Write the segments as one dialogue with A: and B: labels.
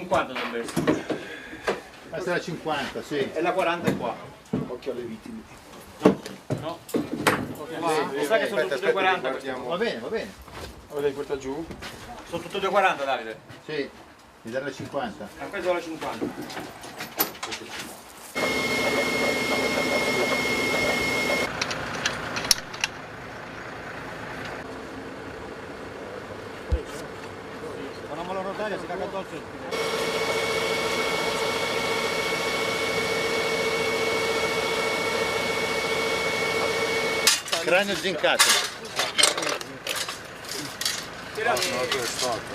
A: 50 dovrebbe essere.
B: Questa è la 50, sì.
A: E la 40 è qua.
C: Occhio alle vittime.
A: No? Mi sa che sono tutte 240.
B: Va bene, va bene.
C: Lei porta giù.
A: Sono tutte 240, Davide.
B: Sì, mi dare la 50.
A: Ha preso la 50. Con una mano rotaria si caga addosso.
B: Cranio zincato.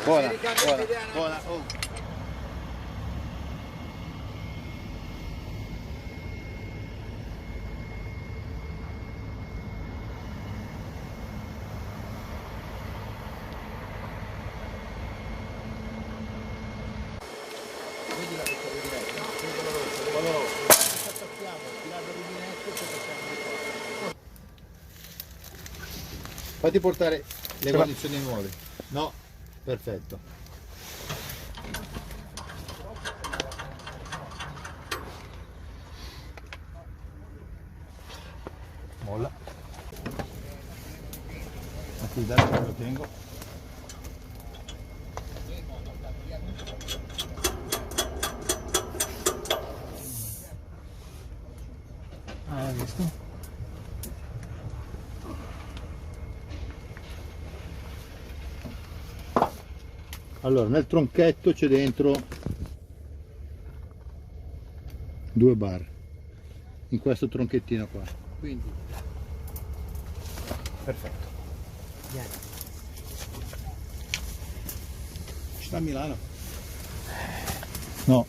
B: Buona, buona, buona. Oh. Vedi la piccola diretta? Quello rosso. Attacchiamo, tirare il rubinetto e facciamo di qua. Fatti portare le guarnizioni nuove. No, perfetto. Molla. Qui dai, lo tengo. Ah, hai visto? Allora, nel tronchetto c'è dentro 2 bar in questo tronchettino qua, quindi perfetto. Sta a Milano? No.